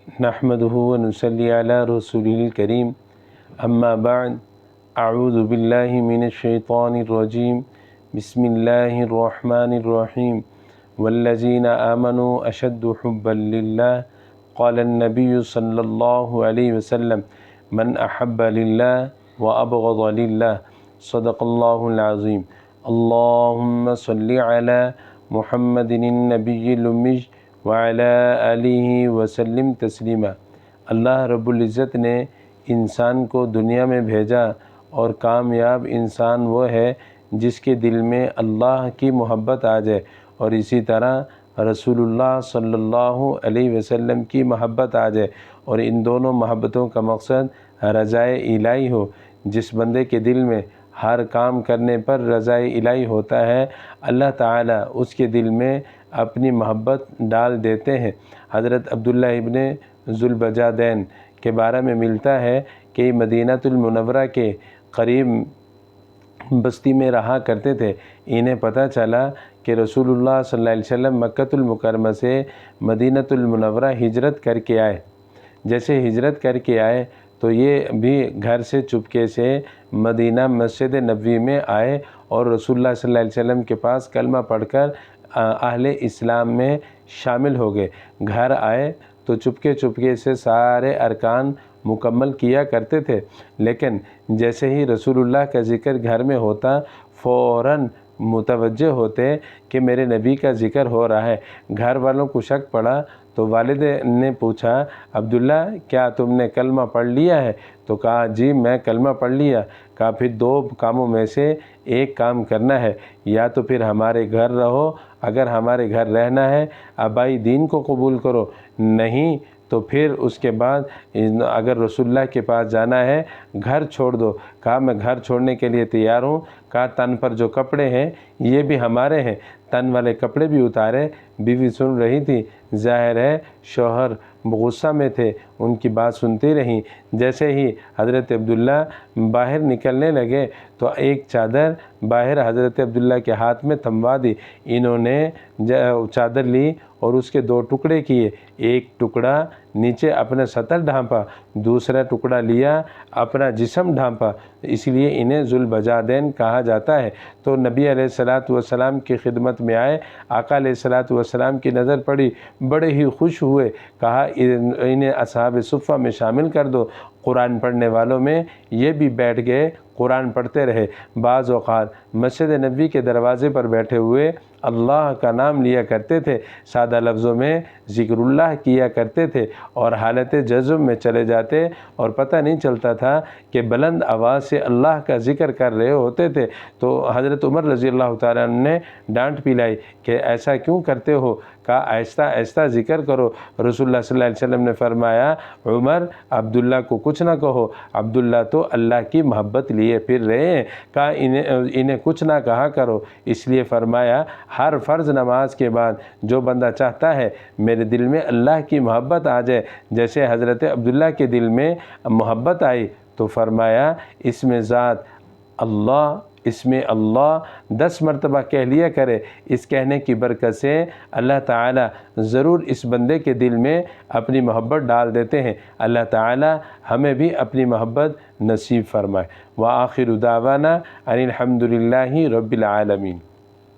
نحمده ونصلي على رسوله الكريم اما بعد اعوذ باللہ من الشیطان الرجیم بسم اللہ الرحمن الرحیم والذین آمنوا اشد حبا للہ قال النبی صلی اللہ علیہ وسلم من احب للہ وابغض للہ صدق اللہ العظیم اللہم صلی علی محمد النبی الأمی وعلى آلہ وسلم تسلیما۔ اللہ رب العزت نے انسان کو دنیا میں بھیجا اور کامیاب انسان وہ ہے جس کے دل میں اللہ کی محبت آ جائے، اور اسی طرح رسول اللہ صلی اللہ علیہ وسلم کی محبت آ جائے، اور ان دونوں محبتوں کا مقصد رضائے الہی ہو۔ جس بندے کے دل میں ہر کام کرنے پر رضائے الہی ہوتا ہے، اللہ تعالیٰ اس کے دل میں اپنی محبت ڈال دیتے ہیں۔ حضرت عبداللہ ابن ذوالبجادین کے بارے میں ملتا ہے کہ مدینہ المنورہ کے قریب بستی میں رہا کرتے تھے۔ انہیں پتہ چلا کہ رسول اللہ صلی اللہ علیہ وسلم مکہ المکرمہ سے مدینہ المنورہ ہجرت کر کے آئے۔ جیسے ہجرت کر کے آئے تو یہ بھی گھر سے چپکے سے مدینہ مسجد نبوی میں آئے اور رسول اللہ صلی اللہ علیہ وسلم کے پاس کلمہ پڑھ کر اہل اسلام میں شامل ہو گئے۔ گھر آئے تو چپکے چپکے سے سارے ارکان مکمل کیا کرتے تھے، لیکن جیسے ہی رسول اللہ کا ذکر گھر میں ہوتا فوراً متوجہ ہوتے کہ میرے نبی کا ذکر ہو رہا ہے۔ گھر والوں کو شک پڑا تو والد نے پوچھا، عبداللہ کیا تم نے کلمہ پڑھ لیا ہے؟ تو کہا جی میں کلمہ پڑھ لیا۔ کہا پھر دو کاموں میں سے ایک کام کرنا ہے، یا تو پھر ہمارے گھر رہو، اگر ہمارے گھر رہنا ہے آبائی دین کو قبول کرو، نہیں تو پھر اس کے بعد اگر رسول اللہ کے پاس جانا ہے گھر چھوڑ دو۔ کہا میں گھر چھوڑنے کے لیے تیار ہوں۔ کہا تن پر جو کپڑے ہیں یہ بھی ہمارے ہیں۔ تن والے کپڑے بھی اتارے۔ بیوی سن رہی تھی، ظاہر ہے شوہر غصہ میں تھے، ان کی بات سنتی رہیں۔ جیسے ہی حضرت عبداللہ باہر نکلنے لگے تو ایک چادر باہر حضرت عبداللہ کے ہاتھ میں تھموا دی۔ انہوں نے چادر لی اور اس کے دو ٹکڑے کیے، ایک ٹکڑا نیچے اپنا سطر ڈھانپا، دوسرا ٹکڑا لیا اپنا جسم ڈھانپا، اس لیے انہیں ذوالبجادین کہا جاتا ہے۔ تو نبی علیہ الصلاۃ والسلام کی خدمت میں آئے، آقا علیہ الصلاۃ والسلام کی نظر پڑی، بڑے ہی خوش ہوئے، کہا انہیں اصحاب صفہ میں شامل کر دو۔ قرآن پڑھنے والوں میں یہ بھی بیٹھ گئے، قرآن پڑھتے رہے۔ بعض اوقات مسجد نبوی کے دروازے پر بیٹھے ہوئے اللہ کا نام لیا کرتے تھے، سادہ لفظوں میں ذکر اللہ کیا کرتے تھے، اور حالت جذب میں چلے جاتے اور پتہ نہیں چلتا تھا کہ بلند آواز سے اللہ کا ذکر کر رہے ہوتے تھے۔ تو حضرت عمر رضی اللہ تعالیٰ عنہ نے ڈانٹ پلائی کہ ایسا کیوں کرتے ہو؟ کہا آہستہ آہستہ ذکر کرو۔ رسول اللہ صلی اللہ علیہ وسلم نے فرمایا، عمر عبداللہ کو کچھ نہ کہو، عبداللہ تو اللہ کی محبت لیے پھر رہے ہیں۔ کہا انہیں کچھ نہ کہا کرو، اس لیے فرمایا ہر فرض نماز کے بعد جو بندہ چاہتا ہے میرے دل میں اللہ کی محبت آ جائے، جیسے حضرت عبداللہ کے دل میں محبت آئی، تو فرمایا اس میں ذات اللہ، اس میں اللہ 10 مرتبہ کہہ لیا کرے۔ اس کہنے کی برکت سے اللہ تعالیٰ ضرور اس بندے کے دل میں اپنی محبت ڈال دیتے ہیں۔ اللہ تعالیٰ ہمیں بھی اپنی محبت نصیب فرمائے۔ وآخر دعوانا ان الحمد للہ رب العالمین۔